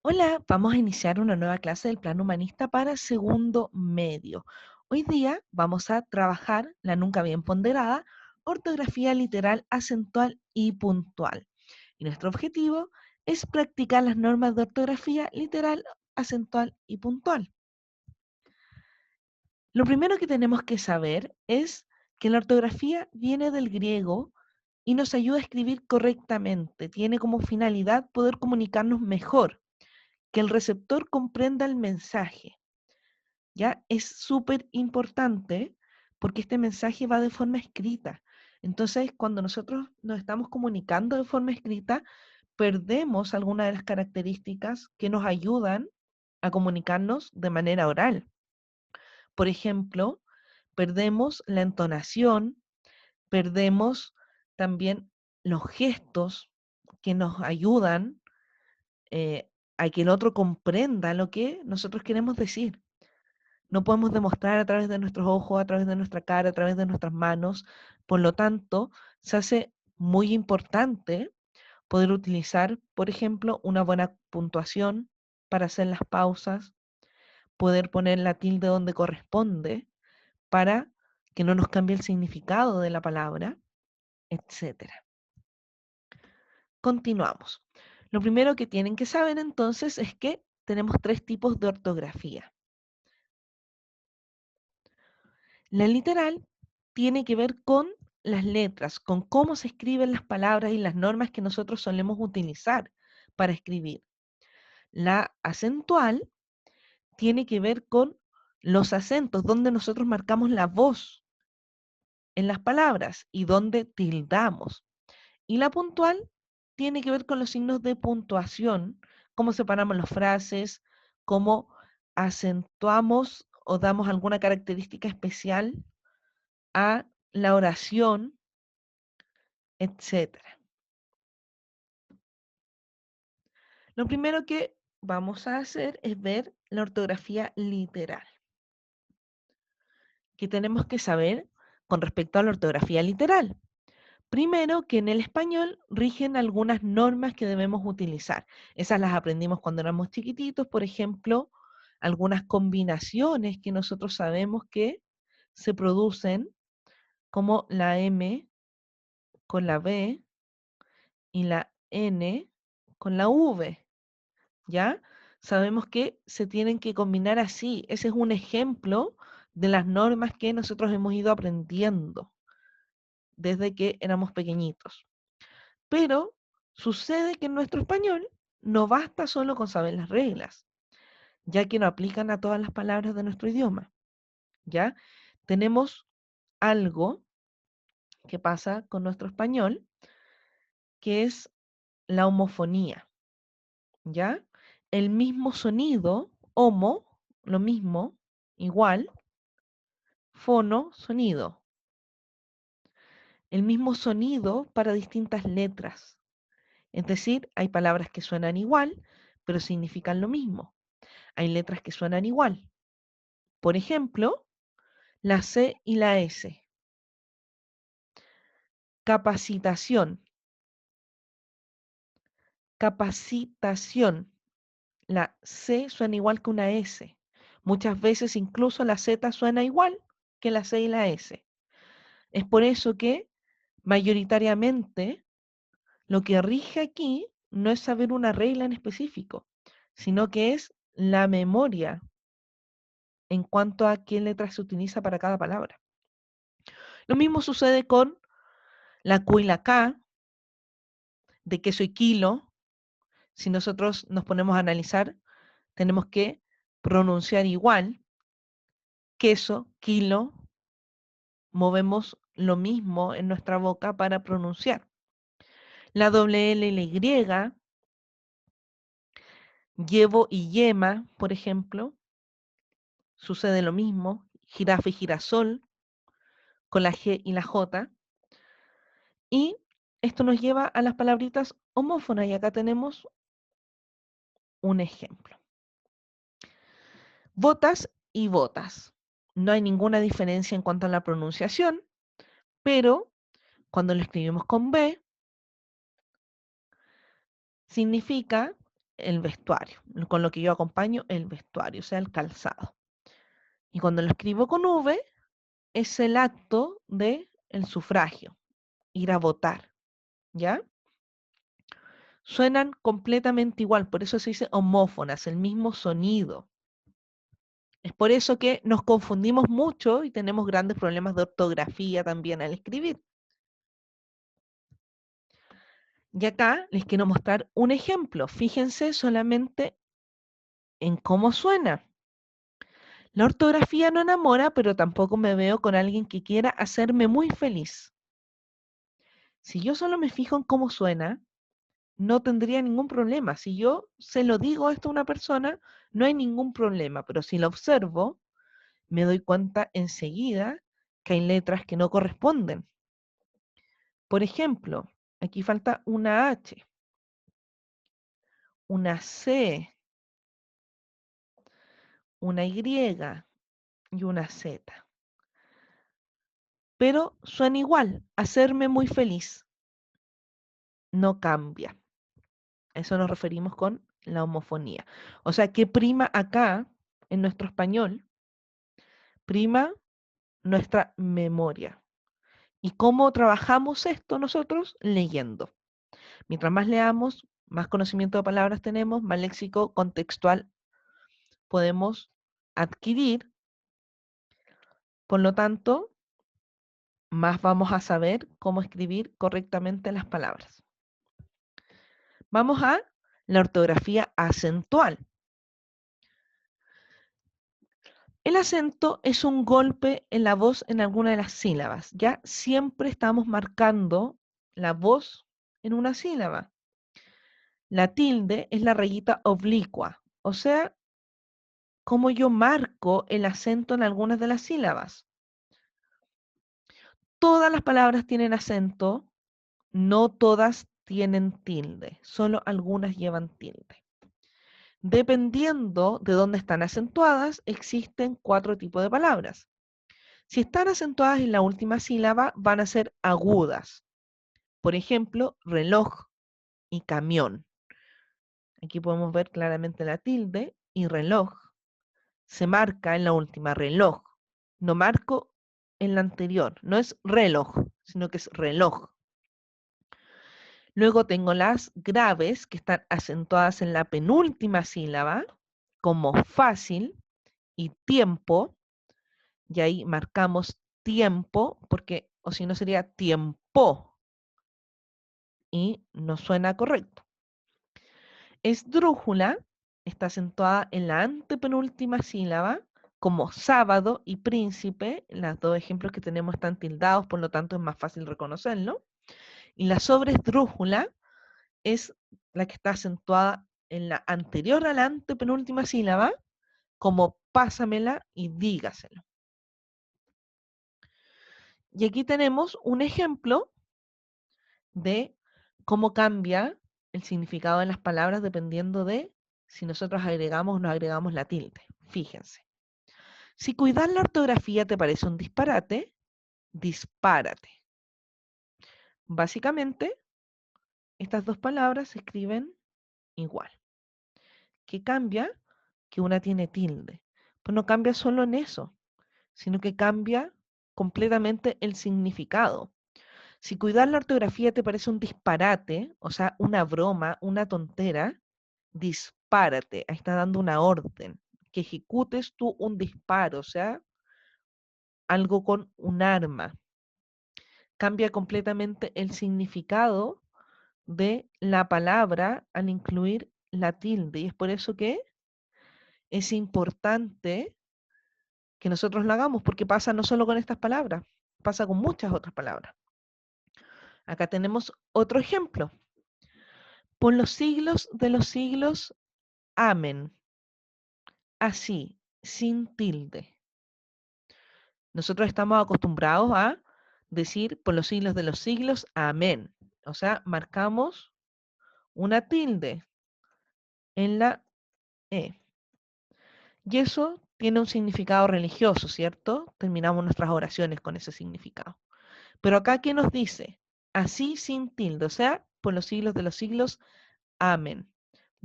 Hola, vamos a iniciar una nueva clase del Plan Humanista para segundo medio. Hoy día vamos a trabajar la nunca bien ponderada, ortografía literal, acentual y puntual. Y nuestro objetivo es practicar las normas de ortografía literal, acentual y puntual. Lo primero que tenemos que saber es que la ortografía viene del griego y nos ayuda a escribir correctamente. Tiene como finalidad poder comunicarnos mejor, que el receptor comprenda el mensaje. ¿Ya? Es súper importante porque este mensaje va de forma escrita. Entonces, cuando nosotros nos estamos comunicando de forma escrita, perdemos algunas de las características que nos ayudan a comunicarnos de manera oral. Por ejemplo, perdemos la entonación, perdemos también los gestos que nos ayudan a que el otro comprenda lo que nosotros queremos decir. No podemos demostrar a través de nuestros ojos, a través de nuestra cara, a través de nuestras manos. Por lo tanto, se hace muy importante poder utilizar, por ejemplo, una buena puntuación para hacer las pausas, poder poner la tilde donde corresponde para que no nos cambie el significado de la palabra, etcétera. Continuamos. Lo primero que tienen que saber entonces es que tenemos tres tipos de ortografía. La literal tiene que ver con las letras, con cómo se escriben las palabras y las normas que nosotros solemos utilizar para escribir. La acentual tiene que ver con los acentos, donde nosotros marcamos la voz en las palabras y donde tildamos. Y la puntual tiene que ver con los signos de puntuación, cómo separamos las frases, cómo acentuamos o damos alguna característica especial a la oración, etcétera. Lo primero que vamos a hacer es ver la ortografía literal. ¿Qué tenemos que saber con respecto a la ortografía literal? Primero, que en el español rigen algunas normas que debemos utilizar. Esas las aprendimos cuando éramos chiquititos, por ejemplo, algunas combinaciones que nosotros sabemos que se producen, como la M con la B y la N con la V. ¿Ya? Sabemos que se tienen que combinar así. Ese es un ejemplo de las normas que nosotros hemos ido aprendiendo desde que éramos pequeñitos. Pero sucede que en nuestro español no basta solo con saber las reglas, ya que no aplican a todas las palabras de nuestro idioma. ¿Ya? Tenemos algo que pasa con nuestro español, que es la homofonía. ¿Ya? El mismo sonido, homo, lo mismo, igual, fono, sonido. El mismo sonido para distintas letras. Es decir, hay palabras que suenan igual, pero significan lo mismo. Hay letras que suenan igual. Por ejemplo, la C y la S. Capacitación. Capacitación. La C suena igual que una S. Muchas veces incluso la Z suena igual que la C y la S. Es por eso que mayoritariamente lo que rige aquí no es saber una regla en específico, sino que es la memoria en cuanto a qué letra se utiliza para cada palabra. Lo mismo sucede con la Q y la K, de queso y kilo. Si nosotros nos ponemos a analizar, tenemos que pronunciar igual, queso, kilo, movemos lo mismo en nuestra boca para pronunciar. La doble L y la Y, llevo y yema, por ejemplo, sucede lo mismo, jirafa y girasol, con la G y la J. Y esto nos lleva a las palabritas homófonas, y acá tenemos un ejemplo. Botas y botas. No hay ninguna diferencia en cuanto a la pronunciación, pero cuando lo escribimos con B, significa el vestuario, con lo que yo acompaño el vestuario, o sea, el calzado. Y cuando lo escribo con V, es el acto de el sufragio, ir a votar, ¿ya? Suenan completamente igual, por eso se dice homófonas, el mismo sonido. Es por eso que nos confundimos mucho y tenemos grandes problemas de ortografía también al escribir. Y acá les quiero mostrar un ejemplo. Fíjense solamente en cómo suena. La ortografía no enamora, pero tampoco me veo con alguien que quiera hacerme muy feliz. Si yo solo me fijo en cómo suena, no tendría ningún problema. Si yo se lo digo esto a una persona, no hay ningún problema. Pero si lo observo, me doy cuenta enseguida que hay letras que no corresponden. Por ejemplo, aquí falta una H, una C, una Y y una Z. Pero suena igual, hacerme muy feliz. No cambia. A eso nos referimos con la homofonía. O sea, ¿qué prima acá en nuestro español? Prima nuestra memoria. ¿Y cómo trabajamos esto nosotros? Leyendo. Mientras más leamos, más conocimiento de palabras tenemos, más léxico contextual podemos adquirir. Por lo tanto, más vamos a saber cómo escribir correctamente las palabras. Vamos a la ortografía acentual. El acento es un golpe en la voz en alguna de las sílabas. Ya siempre estamos marcando la voz en una sílaba. La tilde es la rayita oblicua, o sea, cómo yo marco el acento en algunas de las sílabas. Todas las palabras tienen acento, no todas tienen tilde, solo algunas llevan tilde. Dependiendo de dónde están acentuadas, existen 4 tipos de palabras. Si están acentuadas en la última sílaba, van a ser agudas. Por ejemplo, reloj y camión. Aquí podemos ver claramente la tilde y reloj. Se marca en la última, reloj. No marco en la anterior. No es reloj, sino que es reloj. Luego tengo las graves que están acentuadas en la penúltima sílaba, como fácil y tiempo. Y ahí marcamos tiempo, porque o si no sería tiempo. Y no suena correcto. Esdrújula está acentuada en la antepenúltima sílaba, como sábado y príncipe. Los 2 ejemplos que tenemos están tildados, por lo tanto es más fácil reconocerlo. Y la sobresdrújula es la que está acentuada en la anterior a la antepenúltima sílaba, como pásamela y dígaselo. Y aquí tenemos un ejemplo de cómo cambia el significado de las palabras dependiendo de si nosotros agregamos o no agregamos la tilde. Fíjense. Si cuidar la ortografía te parece un disparate, dispárate. Básicamente, estas 2 palabras se escriben igual. ¿Qué cambia? Que una tiene tilde. Pues no cambia solo en eso, sino que cambia completamente el significado. Si cuidar la ortografía te parece un disparate, o sea, una broma, una tontera, dispárate. Ahí está dando una orden. Que ejecutes tú un disparo, o sea, algo con un arma. Cambia completamente el significado de la palabra al incluir la tilde. Y es por eso que es importante que nosotros lo hagamos, porque pasa no solo con estas palabras, pasa con muchas otras palabras. Acá tenemos otro ejemplo. Por los siglos de los siglos, amén. Así, sin tilde. Nosotros estamos acostumbrados a decir por los siglos de los siglos, amén. O sea, marcamos una tilde en la E. Y eso tiene un significado religioso, ¿cierto? Terminamos nuestras oraciones con ese significado. Pero acá, ¿qué nos dice? Así sin tilde, o sea, por los siglos de los siglos, amén.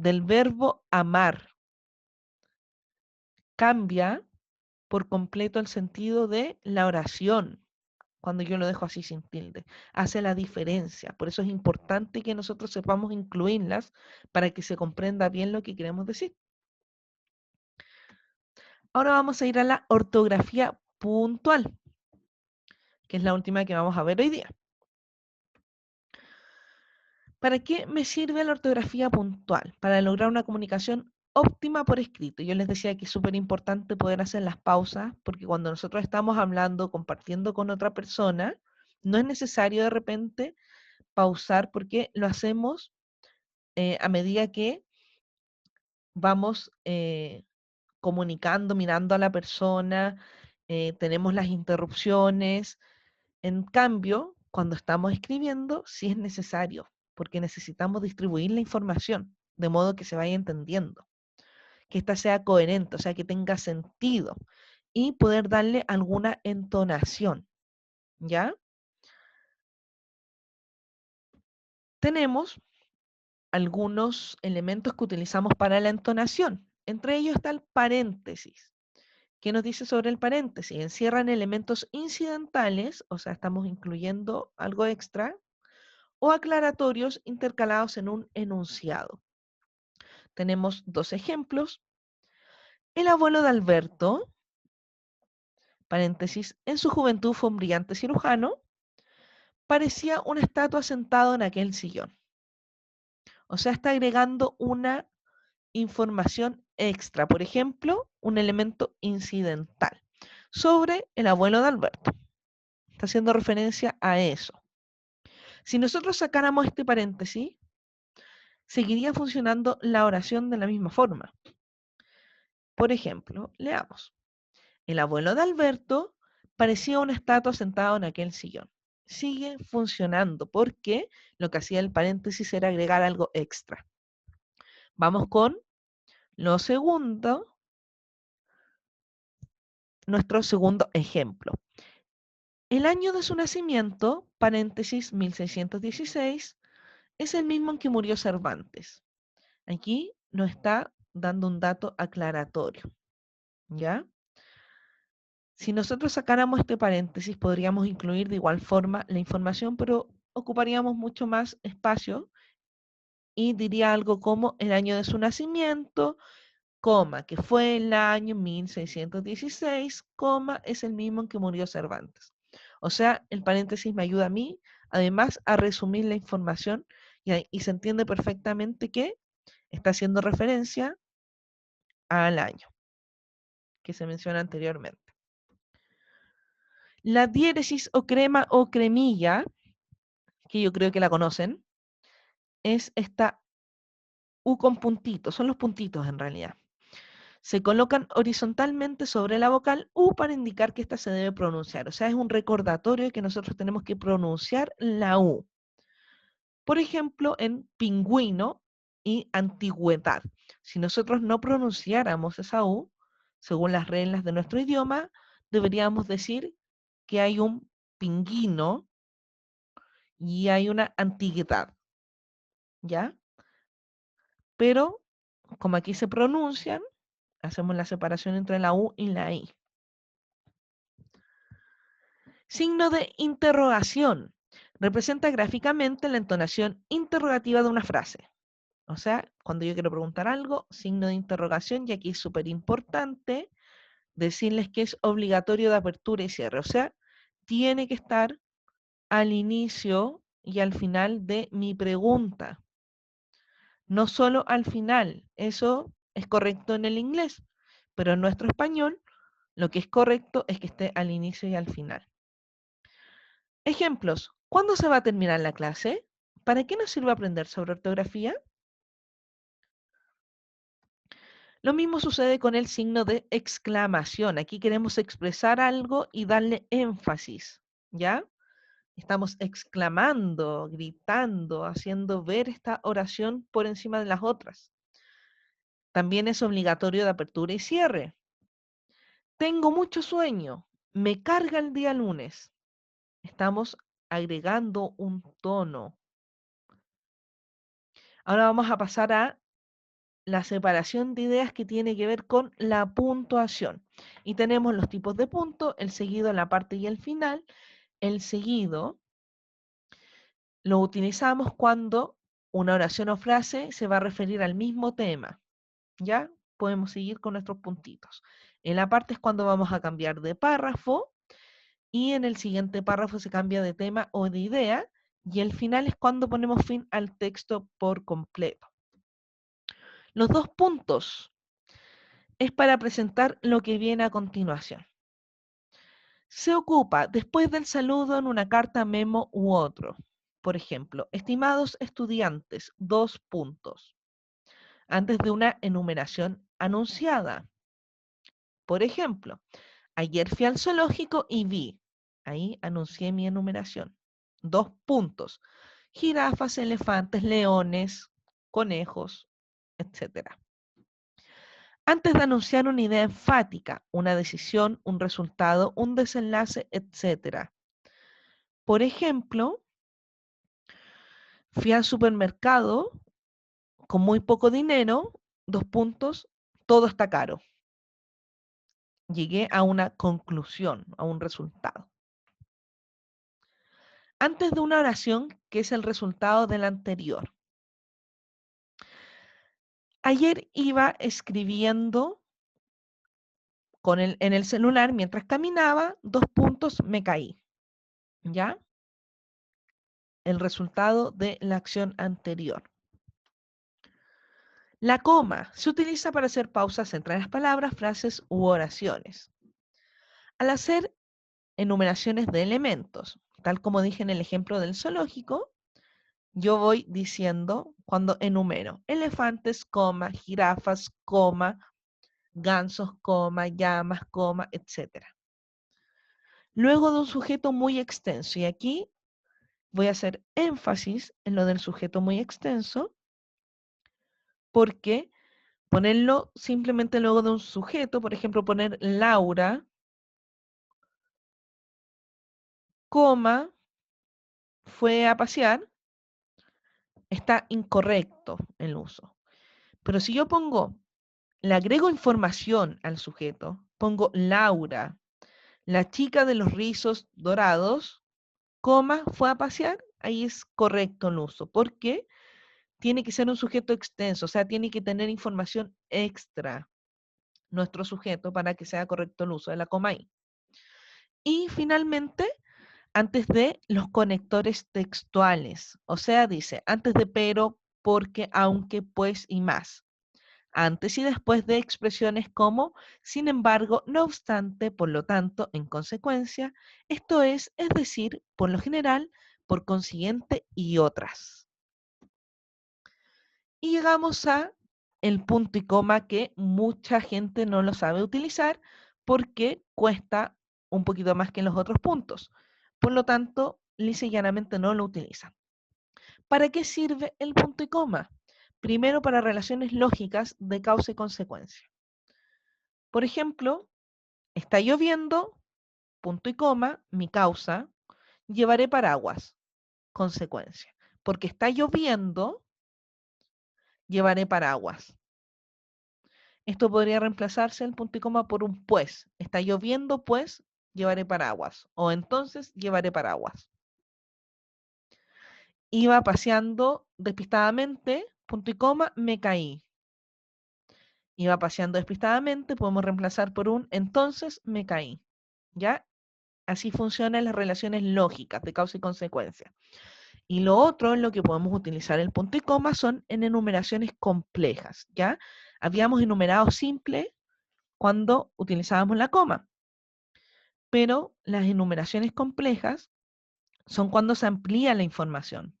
del verbo amar. Cambia por completo el sentido de la oración cuando yo lo dejo así sin tilde. Hace la diferencia. Por eso es importante que nosotros sepamos incluirlas para que se comprenda bien lo que queremos decir. Ahora vamos a ir a la ortografía puntual, que es la última que vamos a ver hoy día. ¿Para qué me sirve la ortografía puntual? Para lograr una comunicación óptima por escrito. Yo les decía que es súper importante poder hacer las pausas, porque cuando nosotros estamos hablando, compartiendo con otra persona, no es necesario de repente pausar porque lo hacemos a medida que vamos comunicando, mirando a la persona, tenemos las interrupciones. En cambio, cuando estamos escribiendo, sí es necesario, porque necesitamos distribuir la información de modo que se vaya entendiendo, que ésta sea coherente, o sea, que tenga sentido y poder darle alguna entonación, ¿ya? Tenemos algunos elementos que utilizamos para la entonación. Entre ellos está el paréntesis. ¿Qué nos dice sobre el paréntesis? Encierran elementos incidentales, o sea, estamos incluyendo algo extra, o aclaratorios intercalados en un enunciado. Tenemos dos ejemplos. El abuelo de Alberto, paréntesis, en su juventud fue un brillante cirujano, parecía una estatua sentado en aquel sillón. O sea, está agregando una información extra, por ejemplo, un elemento incidental sobre el abuelo de Alberto. Está haciendo referencia a eso. Si nosotros sacáramos este paréntesis, seguiría funcionando la oración de la misma forma. Por ejemplo, leamos. El abuelo de Alberto parecía una estatua sentado en aquel sillón. Sigue funcionando porque lo que hacía el paréntesis era agregar algo extra. Vamos con lo segundo, nuestro segundo ejemplo. El año de su nacimiento, paréntesis 1616, es el mismo en que murió Cervantes. Aquí nos está dando un dato aclaratorio, ¿ya? Si nosotros sacáramos este paréntesis, podríamos incluir de igual forma la información, pero ocuparíamos mucho más espacio y diría algo como el año de su nacimiento, coma, que fue el año 1616, coma, es el mismo en que murió Cervantes. O sea, el paréntesis me ayuda a mí, además, a resumir la información y se entiende perfectamente que está haciendo referencia al año que se menciona anteriormente. La diéresis o crema o cremilla, que yo creo que la conocen, es esta U con puntitos, son los puntitos en realidad. Se colocan horizontalmente sobre la vocal U para indicar que ésta se debe pronunciar. O sea, es un recordatorio de que nosotros tenemos que pronunciar la U. Por ejemplo, en pingüino y antigüedad. Si nosotros no pronunciáramos esa U, según las reglas de nuestro idioma, deberíamos decir que hay un pingüino y hay una antigüedad, ¿ya? Pero como aquí se pronuncian, hacemos la separación entre la U y la I. Signo de interrogación. Representa gráficamente la entonación interrogativa de una frase. O sea, cuando yo quiero preguntar algo, signo de interrogación, y aquí es súper importante decirles que es obligatorio de apertura y cierre. O sea, tiene que estar al inicio y al final de mi pregunta. No solo al final. Eso es correcto en el inglés, pero en nuestro español lo que es correcto es que esté al inicio y al final. Ejemplos. ¿Cuándo se va a terminar la clase? ¿Para qué nos sirve aprender sobre ortografía? Lo mismo sucede con el signo de exclamación. Aquí queremos expresar algo y darle énfasis, ¿ya? Estamos exclamando, gritando, haciendo ver esta oración por encima de las otras. También es obligatorio de apertura y cierre. Tengo mucho sueño. Me carga el día lunes. Estamos agregando un tono. Ahora vamos a pasar a la separación de ideas que tiene que ver con la puntuación. Y tenemos los tipos de punto, el seguido, la parte y el final. El seguido lo utilizamos cuando una oración o frase se va a referir al mismo tema. ¿Ya? Podemos seguir con nuestros puntitos. En la parte es cuando vamos a cambiar de párrafo y en el siguiente párrafo se cambia de tema o de idea y el final es cuando ponemos fin al texto por completo. Los dos puntos es para presentar lo que viene a continuación. Se ocupa después del saludo en una carta, memo u otro. Por ejemplo, estimados estudiantes, dos puntos. Antes de una enumeración anunciada. Por ejemplo, ayer fui al zoológico y vi. Ahí anuncié mi enumeración. Dos puntos. Jirafas, elefantes, leones, conejos, etc. Antes de anunciar una idea enfática, una decisión, un resultado, un desenlace, etc. Por ejemplo, fui al supermercado con muy poco dinero, dos puntos, todo está caro. Llegué a una conclusión, a un resultado. Antes de una oración que es el resultado de la anterior. Ayer iba escribiendo en el celular mientras caminaba, dos puntos, me caí. ¿Ya? El resultado de la acción anterior. La coma se utiliza para hacer pausas entre las palabras, frases u oraciones. Al hacer enumeraciones de elementos, tal como dije en el ejemplo del zoológico, yo voy diciendo cuando enumero elefantes, coma, jirafas, coma, gansos, coma, llamas, coma, etc. Luego de un sujeto muy extenso, y aquí voy a hacer énfasis en lo del sujeto muy extenso, porque ponerlo simplemente luego de un sujeto, por ejemplo, poner Laura, coma, fue a pasear, está incorrecto el uso. Pero si yo le agrego información al sujeto, pongo Laura, la chica de los rizos dorados, coma, fue a pasear, ahí es correcto el uso. ¿Por qué? Tiene que ser un sujeto extenso, o sea, tiene que tener información extra nuestro sujeto para que sea correcto el uso de la coma ahí. Y finalmente, antes de los conectores textuales, o sea, dice antes de pero, porque, aunque, pues y más. Antes y después de expresiones como, sin embargo, no obstante, por lo tanto, en consecuencia, esto es decir, por lo general, por consiguiente y otras. Y llegamos a el punto y coma que mucha gente no lo sabe utilizar porque cuesta un poquito más que los otros puntos. Por lo tanto, lisa y llanamente no lo utilizan. ¿Para qué sirve el punto y coma? Primero, para relaciones lógicas de causa y consecuencia. Por ejemplo, está lloviendo, punto y coma, mi causa, llevaré paraguas, consecuencia. Porque está lloviendo, llevaré paraguas. Esto podría reemplazarse el punto y coma por un pues. Está lloviendo, pues llevaré paraguas. O entonces llevaré paraguas. Iba paseando despistadamente, punto y coma, me caí. Iba paseando despistadamente, podemos reemplazar por un entonces me caí. ¿Ya? Así funcionan las relaciones lógicas de causa y consecuencia. Y lo otro en lo que podemos utilizar el punto y coma son en enumeraciones complejas. ¿Ya? Habíamos enumerado simple cuando utilizábamos la coma. Pero las enumeraciones complejas son cuando se amplía la información.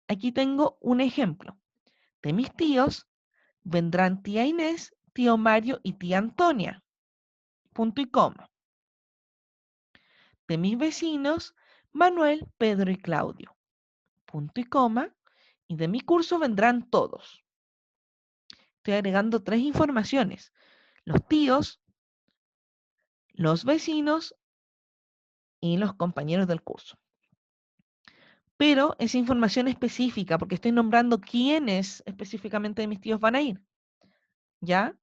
Aquí tengo un ejemplo. De mis tíos vendrán tía Inés, tío Mario y tía Antonia. Punto y coma. De mis vecinos, Manuel, Pedro y Claudio. Punto y coma. Y de mi curso vendrán todos. Estoy agregando tres informaciones. Los tíos, los vecinos y los compañeros del curso. pero es información específica, porque estoy nombrando quiénes específicamente de mis tíos van a ir, ¿ya?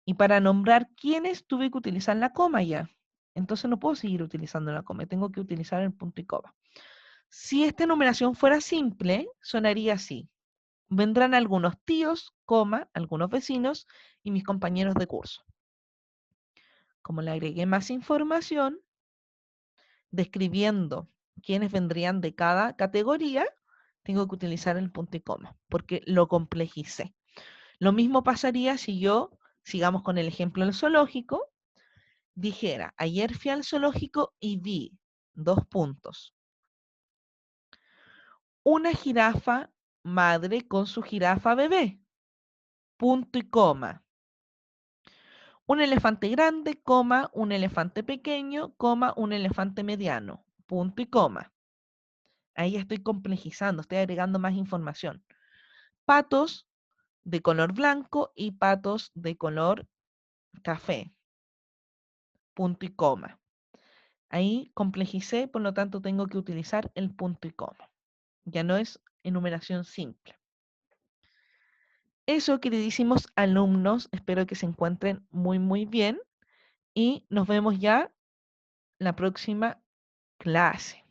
Y para nombrar quiénes tuve que utilizar la coma ya. Entonces no puedo seguir utilizando la coma, tengo que utilizar el punto y coma. Si esta numeración fuera simple, sonaría así. Vendrán algunos tíos, coma, algunos vecinos y mis compañeros de curso. Como le agregué más información, describiendo quiénes vendrían de cada categoría, tengo que utilizar el punto y coma, porque lo complejicé. Lo mismo pasaría si yo, sigamos con el ejemplo del zoológico, dijera, ayer fui al zoológico y vi, dos puntos, una jirafa madre con su jirafa bebé, punto y coma. Un elefante grande, coma, un elefante pequeño, coma, un elefante mediano, punto y coma. Ahí estoy complejizando, estoy agregando más información. Patos de color blanco y patos de color café, punto y coma. Ahí complejicé, por lo tanto tengo que utilizar el punto y coma. Ya no es enumeración simple. Eso, queridísimos alumnos, espero que se encuentren muy bien y nos vemos ya la próxima clase.